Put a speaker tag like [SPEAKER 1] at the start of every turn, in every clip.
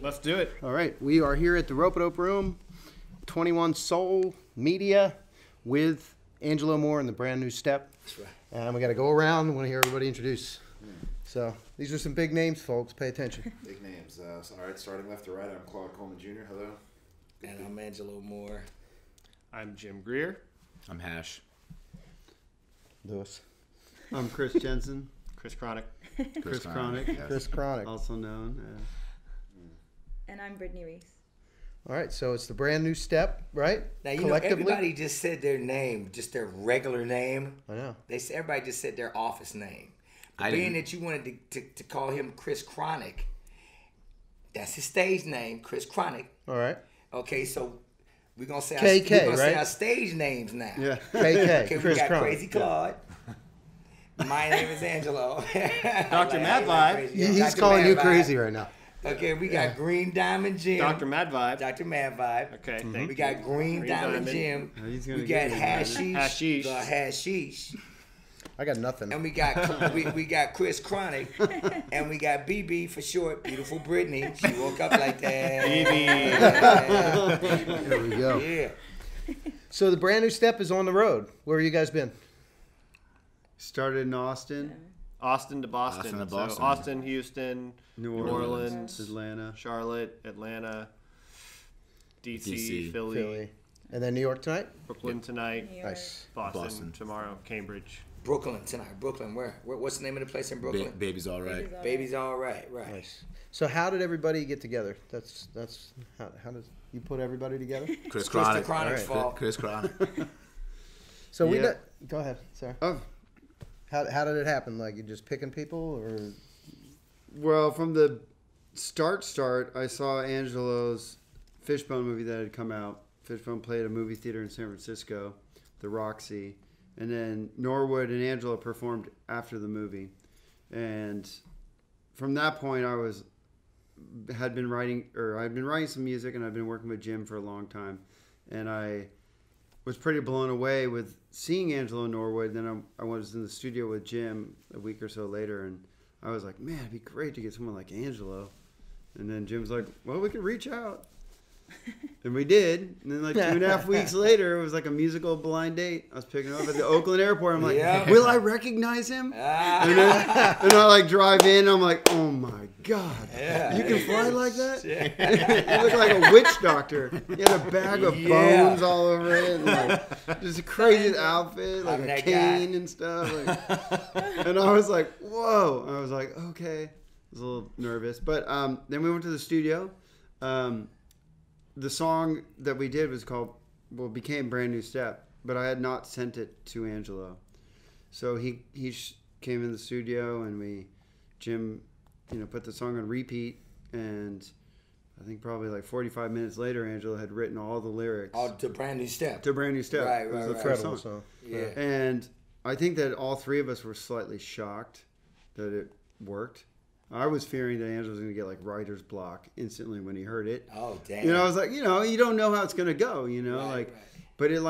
[SPEAKER 1] Let's do it.
[SPEAKER 2] All right, we are here at the Ropeadope Room, 21 Soul Media, with Angelo Moore and the brand new Step.
[SPEAKER 3] That's right.
[SPEAKER 2] And we got to go around. We want to hear everybody introduce. So these are some big names, folks. Pay attention.
[SPEAKER 3] Big names. All right, starting left to right, I'm Claude Coleman Jr. Hello.
[SPEAKER 4] And I'm Angelo Moore.
[SPEAKER 1] I'm Jim Greer.
[SPEAKER 5] I'm Hash.
[SPEAKER 2] Lewis.
[SPEAKER 6] I'm Kris Jensen.
[SPEAKER 1] Chris Chronic.
[SPEAKER 6] Chris Chronic.
[SPEAKER 5] Yes.
[SPEAKER 2] Chris Chronic.
[SPEAKER 6] Also known as.
[SPEAKER 7] And I'm Bridney Reese.
[SPEAKER 2] All right, so it's the brand new Step, right?
[SPEAKER 4] Now, you know, everybody just said their name, just their regular name.
[SPEAKER 2] I know.
[SPEAKER 4] Everybody just said their office name.
[SPEAKER 5] I
[SPEAKER 4] Being
[SPEAKER 5] didn't.
[SPEAKER 4] that you wanted to call him Chris Chronic, that's his stage name, Chris Chronic.
[SPEAKER 2] All right.
[SPEAKER 4] Okay, so we're going to say,
[SPEAKER 2] KK,
[SPEAKER 4] say
[SPEAKER 2] right?
[SPEAKER 4] our stage names now.
[SPEAKER 6] Yeah.
[SPEAKER 2] KK.
[SPEAKER 4] Okay, we
[SPEAKER 2] Chris
[SPEAKER 4] got
[SPEAKER 2] Chronic.
[SPEAKER 4] Crazy Claude. My name is Angelo.
[SPEAKER 1] Dr. Maddvibe.
[SPEAKER 4] Crazy.
[SPEAKER 2] He's
[SPEAKER 4] Dr.
[SPEAKER 2] calling you
[SPEAKER 4] Maddvibe.
[SPEAKER 2] crazy right now.
[SPEAKER 4] Okay, we got Green Diamond Jim.
[SPEAKER 1] Dr. Maddvibe.
[SPEAKER 4] Dr. Maddvibe.
[SPEAKER 1] Okay, thank you.
[SPEAKER 4] We got Green Diamond Jim.
[SPEAKER 6] Oh, he's gonna
[SPEAKER 4] We got
[SPEAKER 6] get it,
[SPEAKER 4] Hashish.
[SPEAKER 1] Hashish.
[SPEAKER 4] The Hashish.
[SPEAKER 2] I got nothing.
[SPEAKER 4] And we got Chris Chronic. And we got BB for short. Beautiful Britney. She woke up like that.
[SPEAKER 1] BB.
[SPEAKER 2] There we go.
[SPEAKER 4] Yeah.
[SPEAKER 2] So the brand new Step is on the road. Where have you guys been?
[SPEAKER 6] Started in Austin,
[SPEAKER 1] Austin to Boston.
[SPEAKER 5] Austin to
[SPEAKER 1] So
[SPEAKER 5] Boston.
[SPEAKER 1] Austin, Houston,
[SPEAKER 6] New
[SPEAKER 1] New
[SPEAKER 6] Orleans,
[SPEAKER 1] Orleans,
[SPEAKER 6] Atlanta.
[SPEAKER 1] Charlotte, Atlanta, DC,
[SPEAKER 5] DC.
[SPEAKER 1] Philly,
[SPEAKER 2] And then New York tonight?
[SPEAKER 1] Brooklyn tonight,
[SPEAKER 7] New York.
[SPEAKER 2] Nice.
[SPEAKER 1] Boston tomorrow, Cambridge.
[SPEAKER 4] Brooklyn tonight. Brooklyn. Where? What's the name of the place in Brooklyn?
[SPEAKER 5] Baby's all right.
[SPEAKER 4] Baby's all right. Right.
[SPEAKER 2] Nice. So how did everybody get together? That's how does you put everybody together?
[SPEAKER 5] Chris
[SPEAKER 4] Chris the
[SPEAKER 5] Chronic.
[SPEAKER 4] Chronic's
[SPEAKER 2] All right.
[SPEAKER 4] fault.
[SPEAKER 5] Chris Chronic.
[SPEAKER 2] So we
[SPEAKER 6] Yeah.
[SPEAKER 2] got, go ahead, sorry.
[SPEAKER 6] Oh,
[SPEAKER 2] How did it happen? Like you just picking people or
[SPEAKER 6] well, from the start, I saw Angelo's Fishbone movie that had come out. Fishbone played at a movie theater in San Francisco, the Roxy, and then Norwood and Angelo performed after the movie. And from that point, I'd been writing some music, and I'd been working with Jim for a long time, and I was pretty blown away with seeing Angelo Norwood. Then I was in the studio with Jim a week or so later, and I was like, man, it'd be great to get someone like Angelo. And then Jim's like, well, we could reach out. And we did. And then like 2.5 weeks later, it was like a musical blind date. I was picking him up at the Oakland airport. I'm like,
[SPEAKER 4] Yeah.
[SPEAKER 6] will I recognize him?
[SPEAKER 4] Ah.
[SPEAKER 6] And I like drive in. I'm like, oh my God.
[SPEAKER 4] Yeah.
[SPEAKER 6] You can fly like that? You look like a witch doctor. He had a bag of
[SPEAKER 4] Yeah.
[SPEAKER 6] bones all over it. And like, just a crazy outfit, like
[SPEAKER 4] I'm
[SPEAKER 6] a
[SPEAKER 4] that
[SPEAKER 6] cane
[SPEAKER 4] guy.
[SPEAKER 6] and stuff. Like, and I was like, whoa. I was like, okay. I was a little nervous. But then we went to the studio. The song that we did became Brand New Step, but I had not sent it to Angelo. So he came in the studio and Jim put the song on repeat, and I think probably like 45 minutes later, Angelo had written all the lyrics
[SPEAKER 4] Oh, to Brand New Step.
[SPEAKER 6] to Brand New Step.
[SPEAKER 4] Right,
[SPEAKER 6] It was
[SPEAKER 4] right,
[SPEAKER 6] the
[SPEAKER 4] right.
[SPEAKER 6] first
[SPEAKER 2] incredible
[SPEAKER 6] song.
[SPEAKER 2] song?
[SPEAKER 4] Yeah.
[SPEAKER 6] And I think that all three of us were slightly shocked that it worked. I was fearing that Angelo was going to get like writer's block instantly when he heard it.
[SPEAKER 4] Oh, damn.
[SPEAKER 6] I was like, you don't know how it's going to go,
[SPEAKER 4] Right.
[SPEAKER 6] But it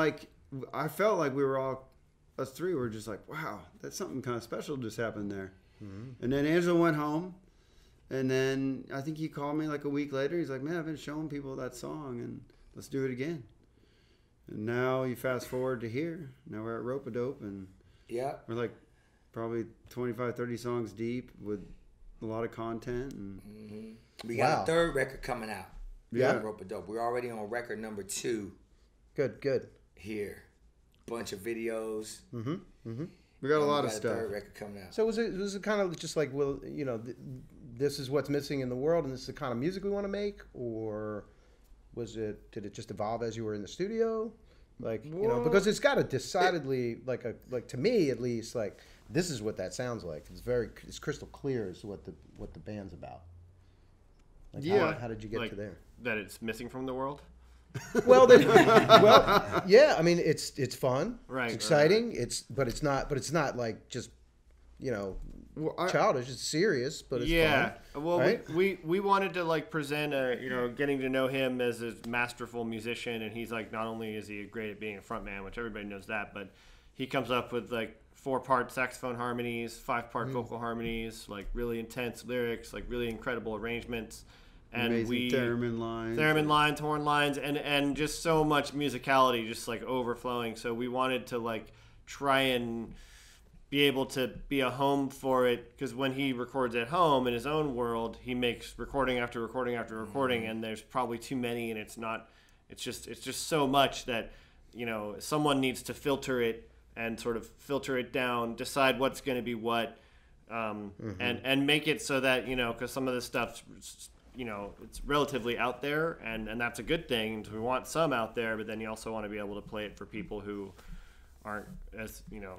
[SPEAKER 6] I felt like we were all, us three were just like, wow, that's something kind of special just happened there. Mm-hmm. And then Angelo went home, and then I think he called me like a week later. He's like, man, I've been showing people that song, and let's do it again. And now you fast forward to here. Now we're at Ropeadope, and
[SPEAKER 4] Yeah.
[SPEAKER 6] we're like probably 25, 30 songs deep with a lot of content. And
[SPEAKER 4] We got
[SPEAKER 2] Wow.
[SPEAKER 4] a third record coming out.
[SPEAKER 6] Yeah.
[SPEAKER 4] Ropeadope. We're already on record number 2
[SPEAKER 2] Good.
[SPEAKER 4] here. Bunch of videos.
[SPEAKER 6] we got a
[SPEAKER 4] And
[SPEAKER 6] lot
[SPEAKER 4] we
[SPEAKER 6] of
[SPEAKER 4] got
[SPEAKER 6] stuff.
[SPEAKER 4] A third record coming out.
[SPEAKER 2] So was it kind of just like, well, this is what's missing in the world and this is the kind of music we want to make, or did it just evolve as you were in the studio? Like, because it's got a decidedly like to me at least, like this is what that sounds like. It's crystal clear as to what the band's about. Like,
[SPEAKER 6] Yeah.
[SPEAKER 2] How did you get
[SPEAKER 1] Like,
[SPEAKER 2] to there?
[SPEAKER 1] That it's missing from the world?
[SPEAKER 2] Well, yeah. I mean, it's fun.
[SPEAKER 1] Right,
[SPEAKER 2] It's exciting. But it's not like just childish. It's serious, but it's fun.
[SPEAKER 1] Well,
[SPEAKER 2] right?
[SPEAKER 1] we wanted to like present getting to know him as a masterful musician, and he's like, not only is he great at being a frontman, which everybody knows that, but he comes up with like 4-part saxophone harmonies, 5-part vocal harmonies, like really intense lyrics, like really incredible arrangements. and
[SPEAKER 6] amazing theremin lines,
[SPEAKER 1] horn lines, and just so much musicality, just like overflowing. So we wanted to like try and be able to be a home for it, because when he records at home in his own world, he makes recording after recording after recording, and there's probably too many, and it's just so much that, you know, someone needs to filter it and sort of filter it down, decide what's going to be what, and make it so that, you know, because some of this stuff, you know, it's relatively out there, and that's a good thing. We want some out there, but then you also want to be able to play it for people who aren't as, you know,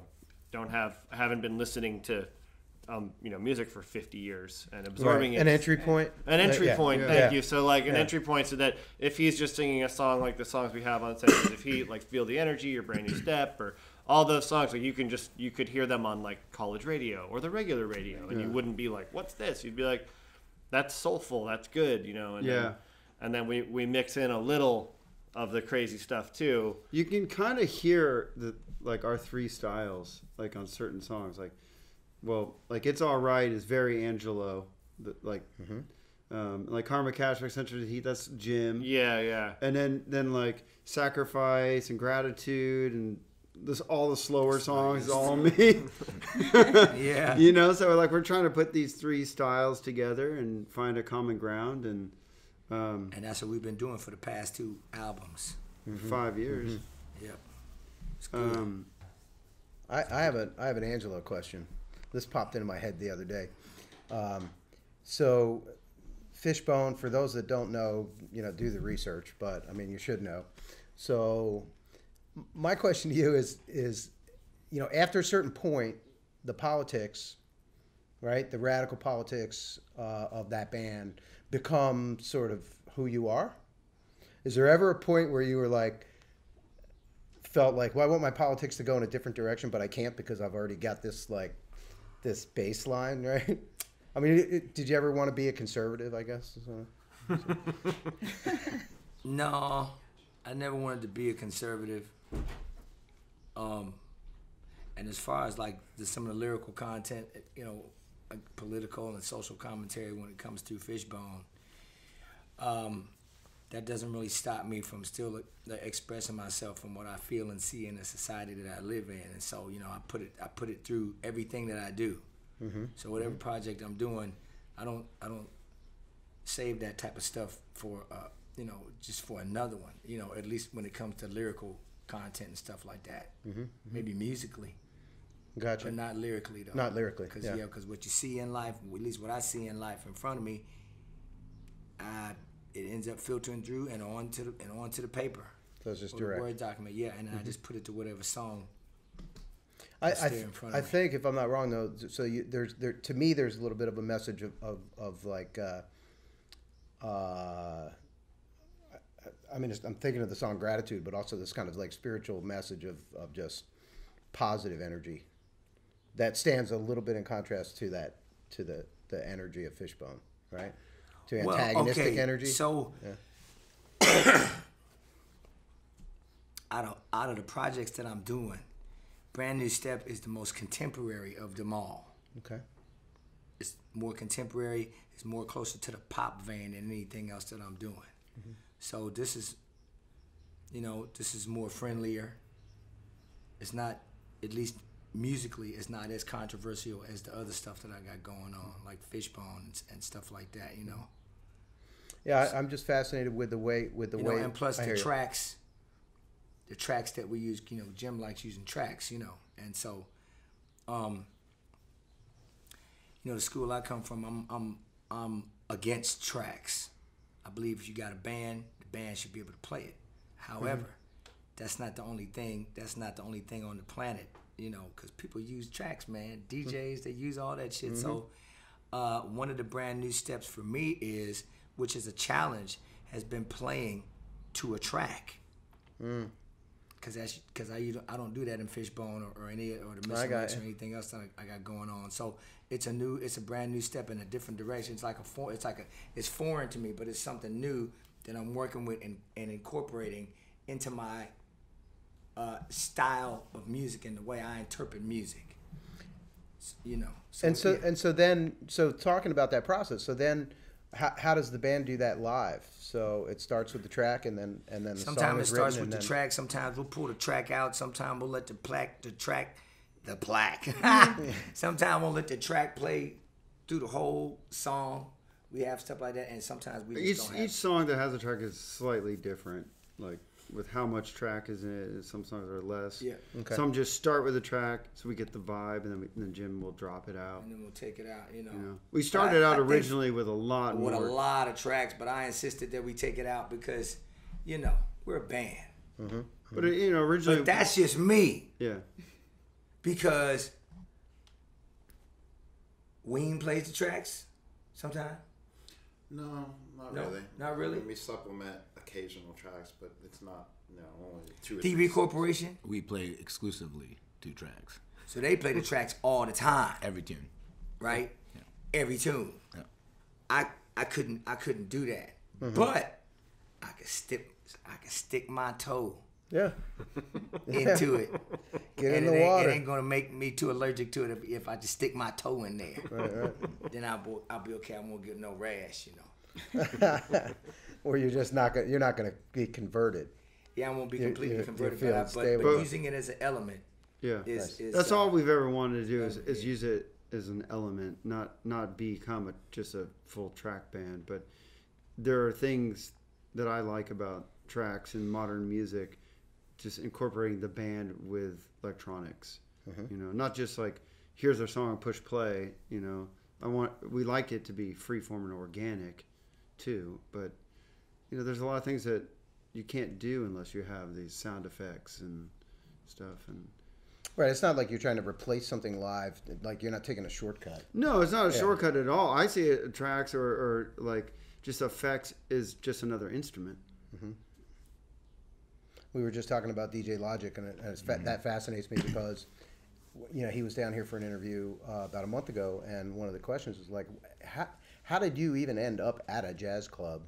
[SPEAKER 1] haven't been listening to you know, music for 50 years and absorbing it.
[SPEAKER 2] An entry point.
[SPEAKER 1] Thank you. So like an entry point, so that if he's just singing a song like the songs we have on sessions, if he like Feel the Energy or Brand New Step or all those songs, like you could hear them on like college radio or the regular radio, and you wouldn't be like, what's this? You'd be like, that's soulful, that's good, you know. And then we mix in a little of the crazy stuff too.
[SPEAKER 6] You can kind of hear like our three styles, like on certain songs, like It's Alright is very Angelo, like Karma Cash, Eccentric to Heat, that's Jim.
[SPEAKER 1] Yeah.
[SPEAKER 6] And then like Sacrifice and Gratitude and all the slower songs is all me.
[SPEAKER 4] Yeah.
[SPEAKER 6] You know, so like we're trying to put these three styles together and find a common ground, and
[SPEAKER 4] that's what we've been doing for the past 2 albums.
[SPEAKER 6] 5 years.
[SPEAKER 4] Yep. It's good.
[SPEAKER 2] I have an Angelo question. This popped into my head the other day. So Fishbone, for those that don't know, you know, do the research, but I mean, you should know. So my question to you is, you know, after a certain point, the politics, right, the radical politics of that band become sort of who you are? Is there ever a point where you were like, felt like, well, I want my politics to go in a different direction, but I can't because I've already got this, like, this baseline, right? I mean, did you ever want to be a conservative, I guess?
[SPEAKER 4] No, I never wanted to be a conservative. And as far as like some of the lyrical content, you know, like political and social commentary when it comes to Fishbone, that doesn't really stop me from still expressing myself from what I feel and see in the society that I live in. And so, you know, I put it through everything that I do. So whatever project I'm doing, I don't save that type of stuff for you know, just for another one. You know, at least when it comes to lyrical content and stuff like that. Maybe musically.
[SPEAKER 2] Gotcha.
[SPEAKER 4] But not lyrically though.
[SPEAKER 2] Not lyrically.
[SPEAKER 4] Because what you see in life, at least what I see in life in front of me, it ends up filtering through and onto the paper.
[SPEAKER 2] So it's just
[SPEAKER 4] or
[SPEAKER 2] direct.
[SPEAKER 4] The Word document, yeah, and I just put it to whatever song.
[SPEAKER 2] I think if I'm not wrong though, so to me there's a little bit of a message of like, I mean, I'm thinking of the song Gratitude, but also this kind of like spiritual message of just positive energy that stands a little bit in contrast to the energy of Fishbone, right? To antagonistic energy.
[SPEAKER 4] So, out of the projects that I'm doing, Brand New Step is the most contemporary of them all.
[SPEAKER 2] Okay.
[SPEAKER 4] It's more contemporary. It's more closer to the pop vein than anything else that I'm doing. So this is more friendlier. It's not, at least musically, it's not as controversial as the other stuff that I got going on, like Fishbone and stuff like that, you know.
[SPEAKER 2] Yeah, I'm just fascinated with the way
[SPEAKER 4] and plus the tracks that we use, you know, Jim likes using tracks, you know, and so, you know, the school I come from, I'm against tracks. I believe if you got a band, the band should be able to play it. However, that's not the only thing. That's not the only thing on the planet, you know, because people use tracks, man. DJs, they use all that shit. So, one of the Brand New steps for me is, which is a challenge, has been playing to a track. Because I don't do that in Fishbone or the Missing or anything else that I got going on. So it's a brand new step in a different direction. It's foreign to me, but it's something new that I'm working with and incorporating into my style of music and the way I interpret music. You know. So talking about that process. So then,
[SPEAKER 2] How does the band do that live? So it starts with the track, and then the song
[SPEAKER 4] Sometimes it
[SPEAKER 2] is
[SPEAKER 4] starts
[SPEAKER 2] written,
[SPEAKER 4] with the
[SPEAKER 2] and
[SPEAKER 4] track. Sometimes we'll pull the track out. Sometimes we'll let the track. Sometimes we'll let the track play through the whole song. We have stuff like that, and sometimes we just don't have.
[SPEAKER 6] Each song that has a track is slightly different, like with how much track is in it. Some songs are less.
[SPEAKER 4] Yeah.
[SPEAKER 2] Okay.
[SPEAKER 6] Some just start with a track, so we get the vibe, and then Jim will drop it out.
[SPEAKER 4] And then we'll take it out,
[SPEAKER 6] You know, we started out originally with a lot
[SPEAKER 4] with
[SPEAKER 6] more.
[SPEAKER 4] a lot of tracks, but I insisted that we take it out because, we're a band.
[SPEAKER 6] But originally,
[SPEAKER 4] But that's just me
[SPEAKER 6] yeah.
[SPEAKER 4] because Ween plays the tracks sometimes.
[SPEAKER 3] No, not
[SPEAKER 4] No,
[SPEAKER 3] really.
[SPEAKER 4] not really?
[SPEAKER 3] We supplement occasional tracks, but it's not, only 2 or 3
[SPEAKER 4] Thievery
[SPEAKER 3] songs.
[SPEAKER 4] Corporation,
[SPEAKER 5] We play exclusively 2 tracks.
[SPEAKER 4] so they play the tracks all the time,
[SPEAKER 5] Every tune.
[SPEAKER 4] right?
[SPEAKER 5] Yeah.
[SPEAKER 4] Every tune.
[SPEAKER 5] Yeah.
[SPEAKER 4] I couldn't do that, but I could stick my toe
[SPEAKER 2] yeah,
[SPEAKER 4] into it.
[SPEAKER 2] Get in
[SPEAKER 4] And
[SPEAKER 2] the water.
[SPEAKER 4] It ain't gonna make me too allergic to it if I just stick my toe in there.
[SPEAKER 2] Right.
[SPEAKER 4] Then I'll be okay. I won't get no rash,
[SPEAKER 2] Or you're just not gonna, you're not gonna be converted.
[SPEAKER 4] Yeah, I won't be
[SPEAKER 2] You-
[SPEAKER 4] completely
[SPEAKER 2] you
[SPEAKER 4] converted,
[SPEAKER 2] feel
[SPEAKER 4] but
[SPEAKER 2] stable.
[SPEAKER 4] using it as an element
[SPEAKER 6] Yeah.
[SPEAKER 4] is
[SPEAKER 6] That's all we've ever wanted to do
[SPEAKER 4] yeah.
[SPEAKER 6] is use it as an element, not become just a full track band. But there are things that I like about tracks in modern music, just incorporating the band with electronics. Not just like here's our song, push play. We like it to be freeform and organic, too. But there's a lot of things that you can't do unless you have these sound effects and stuff. And
[SPEAKER 2] Right. It's not like you're trying to replace something live. Like you're not taking a shortcut.
[SPEAKER 6] no, it's not a shortcut at all. I see it, tracks or like just effects is just another instrument.
[SPEAKER 2] We were just talking about DJ Logic, and that fascinates me because, he was down here for an interview about a month ago, and one of the questions was like, how did you even end up at a jazz club,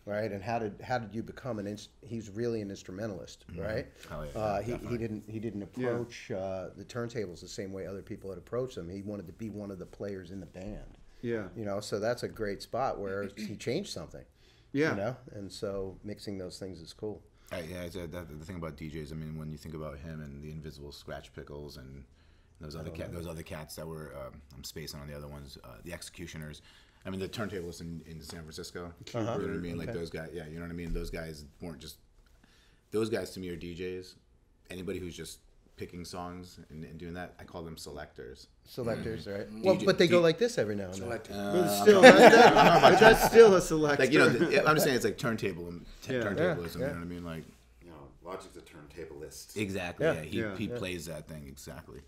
[SPEAKER 2] right? And how did you become he's really an instrumentalist, right?
[SPEAKER 5] Oh, yeah,
[SPEAKER 2] He didn't approach the turntables the same way other people had approached them. He wanted to be one of the players in the band.
[SPEAKER 6] Yeah.
[SPEAKER 2] So that's a great spot where he changed something.
[SPEAKER 6] Yeah.
[SPEAKER 2] And so mixing those things is cool.
[SPEAKER 5] The thing about DJs, I mean, when you think about him and the Invisible Scratch Pickles and those other cats that were, I'm spacing on the other ones, the Executioners. I mean, the turntablists in San Francisco. You know what I mean? Like those guys. Yeah, you know what I mean? Those guys weren't just. Those guys to me are DJs. Anybody who's just picking songs and doing that, I call them selectors.
[SPEAKER 2] Selectors, right? Well,
[SPEAKER 5] DJ
[SPEAKER 2] but they go like this every now and then.
[SPEAKER 4] selected.
[SPEAKER 6] But still, that's still a select.
[SPEAKER 5] Like, I'm just saying it's like turntable and turntablism. You know what I mean? Like,
[SPEAKER 3] Logic's a turntablist.
[SPEAKER 5] Exactly.
[SPEAKER 2] Yeah.
[SPEAKER 5] He plays that thing exactly.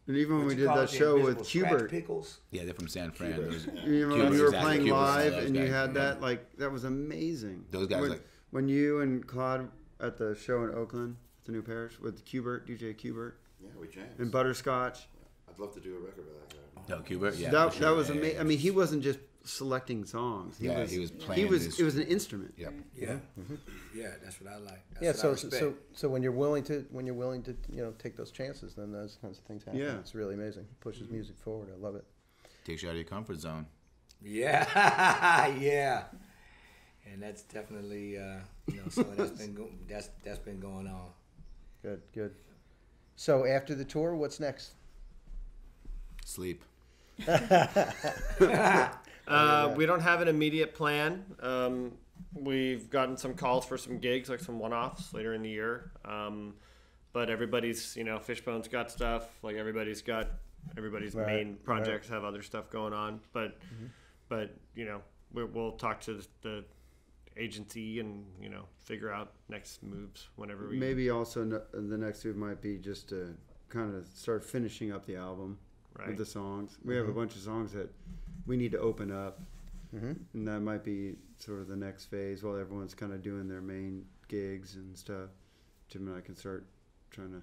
[SPEAKER 6] And even when we did that show with Hubert,
[SPEAKER 4] Pickles.
[SPEAKER 5] Yeah, they're from San Fran. Those,
[SPEAKER 6] when
[SPEAKER 5] Cuba's
[SPEAKER 6] you were
[SPEAKER 5] exactly-
[SPEAKER 6] playing
[SPEAKER 5] Cuba's
[SPEAKER 6] live
[SPEAKER 5] those
[SPEAKER 6] and you
[SPEAKER 5] guys.
[SPEAKER 6] had that, like that was amazing.
[SPEAKER 5] Those guys,
[SPEAKER 6] when you and Claude at the show in Oakland, the New Parish with DJ Cubert
[SPEAKER 3] Yeah, we jammed.
[SPEAKER 6] and Butterscotch.
[SPEAKER 3] I'd love to do a record with that guy.
[SPEAKER 5] No, Cuba. Yeah,
[SPEAKER 6] that
[SPEAKER 5] for sure.
[SPEAKER 6] was amazing.
[SPEAKER 5] Yeah.
[SPEAKER 6] I mean, he wasn't just selecting songs.
[SPEAKER 5] He was playing.
[SPEAKER 6] It was an instrument.
[SPEAKER 5] Yep.
[SPEAKER 4] Yeah, yeah, that's what I like.
[SPEAKER 2] Yeah,
[SPEAKER 4] That's what I respect.
[SPEAKER 2] so when you're willing to take those chances, then those kinds of things happen.
[SPEAKER 6] Yeah.
[SPEAKER 2] It's really amazing. It pushes music forward. I love it.
[SPEAKER 5] Takes you out of your comfort zone.
[SPEAKER 4] Yeah, yeah, and that's definitely some of that's been going on.
[SPEAKER 2] Good. So after the tour, what's next?
[SPEAKER 5] Sleep.
[SPEAKER 1] We don't have an immediate plan. We've gotten some calls for some gigs, like some one-offs later in the year. But everybody's, Fishbone's got stuff. Like everybody's main projects have other stuff going on. But we'll talk to the agency and figure out next moves whenever we.
[SPEAKER 6] Maybe also the next move might be just to kind of start finishing up the album with the songs. We have a bunch of songs that we need to open up, and that might be sort of the next phase while everyone's kind of doing their main gigs and stuff. Jim and I can start trying to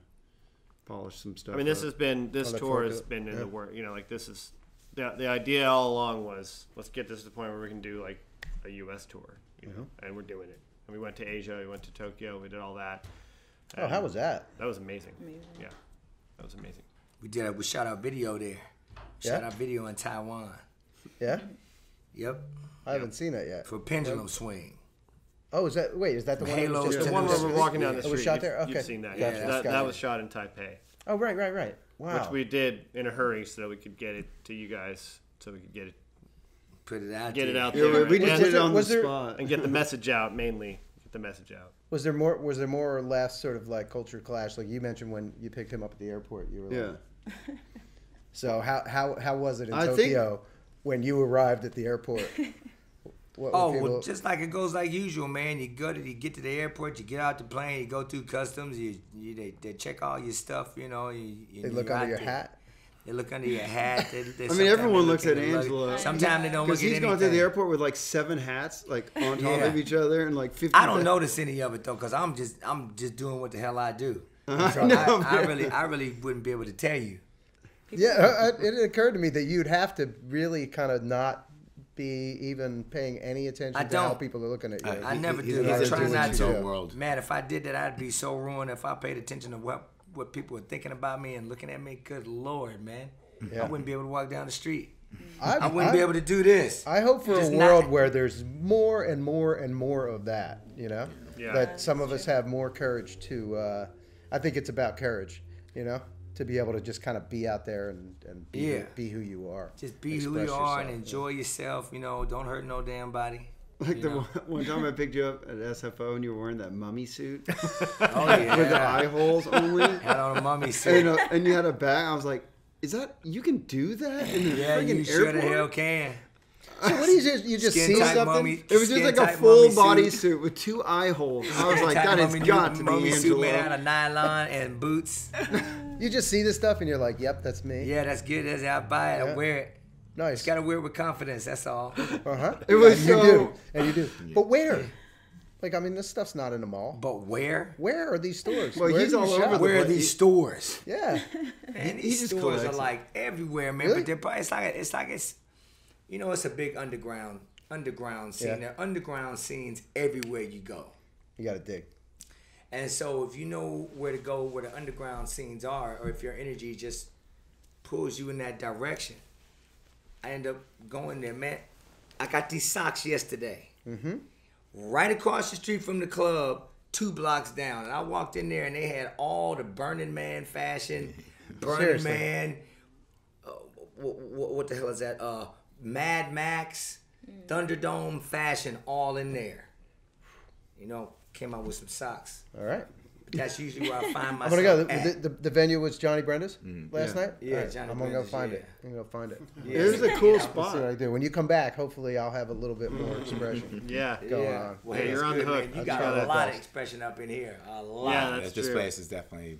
[SPEAKER 6] polish some stuff.
[SPEAKER 1] I mean, this tour has been in the work. Like this is the idea all along was let's get this to the point where we can do like a U.S. tour, and we're doing it. And we went to Asia, we went to Tokyo, we did all that.
[SPEAKER 2] Oh, how was that?
[SPEAKER 1] That was amazing. Yeah, that was amazing.
[SPEAKER 4] We shot our video there. Shot our video in Taiwan.
[SPEAKER 2] Yeah.
[SPEAKER 4] Yep.
[SPEAKER 2] I haven't seen that yet.
[SPEAKER 4] For Pendulum Swing.
[SPEAKER 2] Oh, is that the one? That was
[SPEAKER 4] Halo
[SPEAKER 2] just
[SPEAKER 1] The
[SPEAKER 4] Yeah.
[SPEAKER 1] one where we're walking down the
[SPEAKER 2] It
[SPEAKER 1] street.
[SPEAKER 2] was shot there?
[SPEAKER 1] You've
[SPEAKER 2] Okay.
[SPEAKER 1] seen that.
[SPEAKER 2] Gotcha.
[SPEAKER 1] Yeah,
[SPEAKER 2] Gotcha.
[SPEAKER 1] that was shot in Taipei,
[SPEAKER 2] Oh, right. Wow.
[SPEAKER 1] which we did in a hurry so that we could get it to you guys, so we could get
[SPEAKER 4] Put it out
[SPEAKER 1] it
[SPEAKER 4] there.
[SPEAKER 1] out
[SPEAKER 6] Yeah,
[SPEAKER 1] there,
[SPEAKER 6] we just
[SPEAKER 1] and,
[SPEAKER 6] did it on the
[SPEAKER 2] was there-
[SPEAKER 6] spot.
[SPEAKER 1] and get the message out. Mainly, get the message out.
[SPEAKER 2] Was there more or less sort of like culture clash? Like you mentioned when you picked him up at the airport, you were like,
[SPEAKER 6] Yeah.
[SPEAKER 2] So how was it in
[SPEAKER 6] I think-
[SPEAKER 2] Tokyo when you arrived at the airport? What were
[SPEAKER 4] Oh,
[SPEAKER 2] people-
[SPEAKER 4] well, just like it goes like usual, man. You get to the airport, you get out the plane, you go through customs, they check all your stuff, you know.
[SPEAKER 2] they look under your hat.
[SPEAKER 4] They look under your hat.
[SPEAKER 6] I mean,
[SPEAKER 4] sometimes
[SPEAKER 6] everyone
[SPEAKER 4] they
[SPEAKER 6] looks
[SPEAKER 4] look
[SPEAKER 6] at
[SPEAKER 4] in the
[SPEAKER 6] Angelo.
[SPEAKER 4] luggage. Sometimes they don't look
[SPEAKER 6] Because
[SPEAKER 4] at
[SPEAKER 6] he's
[SPEAKER 4] anything.
[SPEAKER 6] going through the airport with like 7 hats, like on top
[SPEAKER 4] Yeah.
[SPEAKER 6] of each other, and like 50.
[SPEAKER 4] I don't notice any of it though, cause I'm just doing what the hell I do. So
[SPEAKER 6] know,
[SPEAKER 4] I really wouldn't be able to tell you.
[SPEAKER 2] Yeah, it occurred to me that you'd have to really kind of not be even paying any attention
[SPEAKER 4] I
[SPEAKER 2] to how
[SPEAKER 4] don't.
[SPEAKER 2] people are looking at you.
[SPEAKER 4] I never do.
[SPEAKER 2] I
[SPEAKER 4] I
[SPEAKER 2] do
[SPEAKER 4] try
[SPEAKER 2] what
[SPEAKER 4] not
[SPEAKER 2] you
[SPEAKER 4] to.
[SPEAKER 2] do.
[SPEAKER 5] World.
[SPEAKER 4] Man, if I did that, I'd be so ruined. If I paid attention to what people are thinking about me and looking at me, good Lord, man.
[SPEAKER 2] Yeah.
[SPEAKER 4] I wouldn't be able to walk down the street.
[SPEAKER 2] I
[SPEAKER 4] I wouldn't be able to do this.
[SPEAKER 2] I hope for a
[SPEAKER 4] Just
[SPEAKER 2] world
[SPEAKER 4] not-
[SPEAKER 2] where there's more and more and more of that. You know,
[SPEAKER 1] Yeah.
[SPEAKER 2] that some of us have more courage to. I think it's about courage. You know, to be able to just kind of be out there and be,
[SPEAKER 4] Yeah.
[SPEAKER 2] be who you are.
[SPEAKER 4] Just be who
[SPEAKER 2] Express
[SPEAKER 4] you are and
[SPEAKER 2] yourself,
[SPEAKER 4] enjoy yourself. You know, don't hurt no damn body.
[SPEAKER 6] Like
[SPEAKER 4] you
[SPEAKER 6] the
[SPEAKER 4] know?
[SPEAKER 6] one time I picked you up at SFO and you were wearing that mummy suit
[SPEAKER 4] Oh yeah.
[SPEAKER 6] with the eye holes only,
[SPEAKER 4] Had on a mummy suit.
[SPEAKER 6] and you had a bag. I was like, "Is that you can do that in the
[SPEAKER 4] Yeah, you
[SPEAKER 6] friggin'
[SPEAKER 4] sure
[SPEAKER 6] airport?"
[SPEAKER 4] the hell can.
[SPEAKER 2] So what do you just
[SPEAKER 4] Skin
[SPEAKER 2] see
[SPEAKER 4] tight
[SPEAKER 2] something?
[SPEAKER 4] mummy-
[SPEAKER 6] It was just
[SPEAKER 4] skin
[SPEAKER 6] like a
[SPEAKER 4] tight
[SPEAKER 6] full
[SPEAKER 4] mummy
[SPEAKER 6] body
[SPEAKER 4] suit.
[SPEAKER 6] suit with 2 eye holes. I was like,
[SPEAKER 4] Tight
[SPEAKER 6] "That has
[SPEAKER 4] mummy-
[SPEAKER 6] got to
[SPEAKER 4] mummy
[SPEAKER 6] be
[SPEAKER 4] suit made out
[SPEAKER 6] Angelo."
[SPEAKER 4] of nylon and boots.
[SPEAKER 2] You just see this stuff and you're like, "Yep, that's me."
[SPEAKER 4] Yeah, that's good. That's how I buy it.
[SPEAKER 2] Yeah.
[SPEAKER 4] I wear it.
[SPEAKER 2] Nice.
[SPEAKER 4] Just gotta wear it with confidence. That's all.
[SPEAKER 2] Uh-huh.
[SPEAKER 6] It was
[SPEAKER 2] and you
[SPEAKER 6] so-
[SPEAKER 2] do. And you do. But where? Like, I mean, this stuff's not in the mall.
[SPEAKER 4] But where?
[SPEAKER 2] Where are these stores?
[SPEAKER 6] Well,
[SPEAKER 2] Where
[SPEAKER 6] he's
[SPEAKER 2] do you
[SPEAKER 6] all over
[SPEAKER 2] shop?
[SPEAKER 6] the
[SPEAKER 4] Where are
[SPEAKER 6] place.
[SPEAKER 4] these stores?
[SPEAKER 2] Yeah.
[SPEAKER 4] Man,
[SPEAKER 6] he
[SPEAKER 4] these
[SPEAKER 6] just
[SPEAKER 4] stores
[SPEAKER 6] collects
[SPEAKER 4] are
[SPEAKER 6] it.
[SPEAKER 4] like everywhere, man.
[SPEAKER 2] Really?
[SPEAKER 4] But they're probably, it's like it's, you know, it's a big underground scene.
[SPEAKER 2] Yeah.
[SPEAKER 4] There are underground scenes everywhere you go.
[SPEAKER 2] You got to dig.
[SPEAKER 4] And so if you know where to go, where the underground scenes are, or if your energy just pulls you in that direction, I end up going there, man. I got these socks yesterday. Mm-hmm. Right across the street from the club, 2 blocks down. And I walked in there and they had all the Burning Man fashion, Burning
[SPEAKER 2] Seriously.
[SPEAKER 4] Man, what the hell is that? Mad Max, Thunderdome fashion all in there. You know, came out with some socks.
[SPEAKER 2] All right.
[SPEAKER 4] That's usually where I find
[SPEAKER 2] I'm
[SPEAKER 4] myself
[SPEAKER 2] going to go.
[SPEAKER 4] at.
[SPEAKER 2] The venue was Johnny Brenda's last
[SPEAKER 6] Yeah.
[SPEAKER 2] night?
[SPEAKER 4] Yeah,
[SPEAKER 2] All right.
[SPEAKER 4] Johnny
[SPEAKER 2] I'm going to go
[SPEAKER 4] Brenda's,
[SPEAKER 2] find
[SPEAKER 4] yeah.
[SPEAKER 2] it. I'm going to go find it.
[SPEAKER 4] Yeah.
[SPEAKER 6] It was a cool
[SPEAKER 2] Let's see what
[SPEAKER 6] spot.
[SPEAKER 2] I do. When you come back, hopefully I'll have a little bit more expression.
[SPEAKER 1] Yeah.
[SPEAKER 2] going on.
[SPEAKER 4] Well,
[SPEAKER 1] Hey,
[SPEAKER 4] that's
[SPEAKER 1] you're on the
[SPEAKER 4] good,
[SPEAKER 1] hook.
[SPEAKER 4] man. You
[SPEAKER 1] I'll
[SPEAKER 4] got
[SPEAKER 1] try
[SPEAKER 4] a
[SPEAKER 1] that
[SPEAKER 4] lot of
[SPEAKER 1] best.
[SPEAKER 4] expression up in here. A lot.
[SPEAKER 1] Yeah, that's
[SPEAKER 5] This
[SPEAKER 1] true.
[SPEAKER 5] place is definitely.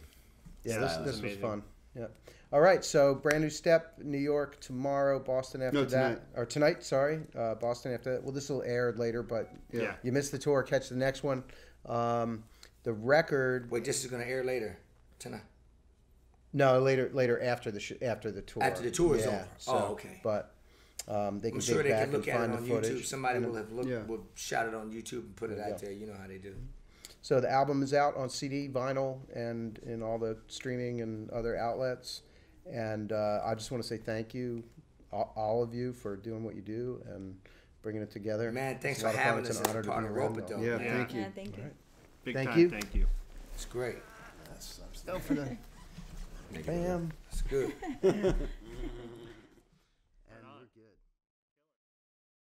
[SPEAKER 2] Yeah,
[SPEAKER 1] Stylish.
[SPEAKER 2] this was
[SPEAKER 1] Amazing.
[SPEAKER 2] fun. Yeah. All right, so brand new step, New York tomorrow, Boston after
[SPEAKER 6] No,
[SPEAKER 2] that.
[SPEAKER 6] tonight.
[SPEAKER 2] Or tonight, sorry. Boston after that. Well, this will air later, but
[SPEAKER 1] Yeah.
[SPEAKER 2] you missed the tour, catch the next one. The record,
[SPEAKER 4] Wait, this is gonna air later tonight.
[SPEAKER 2] no, later after the after the tour.
[SPEAKER 4] After the tour is
[SPEAKER 2] Yeah,
[SPEAKER 4] over.
[SPEAKER 2] So,
[SPEAKER 4] Oh, okay.
[SPEAKER 2] But they
[SPEAKER 4] I'm
[SPEAKER 2] can
[SPEAKER 4] sure
[SPEAKER 2] dig
[SPEAKER 4] they
[SPEAKER 2] back
[SPEAKER 4] can look
[SPEAKER 2] and
[SPEAKER 4] at it
[SPEAKER 2] find
[SPEAKER 4] on
[SPEAKER 2] the footage.
[SPEAKER 4] YouTube. Somebody
[SPEAKER 2] And-
[SPEAKER 4] will have looked,
[SPEAKER 6] Yeah.
[SPEAKER 4] will shot it on YouTube and put it
[SPEAKER 2] There you
[SPEAKER 4] out
[SPEAKER 2] go.
[SPEAKER 4] there. You know how they do.
[SPEAKER 2] So the album is out on CD, vinyl, and in all the streaming and other outlets. And I just want to say thank you, all of you, for doing what you do and bringing it together.
[SPEAKER 4] Man, thanks
[SPEAKER 2] It's a
[SPEAKER 4] for
[SPEAKER 2] lot of fun.
[SPEAKER 4] having
[SPEAKER 2] It's
[SPEAKER 4] us
[SPEAKER 2] an
[SPEAKER 4] as
[SPEAKER 2] honor
[SPEAKER 4] a
[SPEAKER 2] to
[SPEAKER 4] part
[SPEAKER 2] be
[SPEAKER 4] of
[SPEAKER 2] around
[SPEAKER 4] Ropeadope.
[SPEAKER 6] Yeah,
[SPEAKER 1] Yeah.
[SPEAKER 6] thank you.
[SPEAKER 7] Yeah, thank you.
[SPEAKER 1] Big
[SPEAKER 2] Thank
[SPEAKER 1] time.
[SPEAKER 2] you.
[SPEAKER 1] Thank you.
[SPEAKER 4] It's great.
[SPEAKER 2] Go for the bam.
[SPEAKER 4] It's good.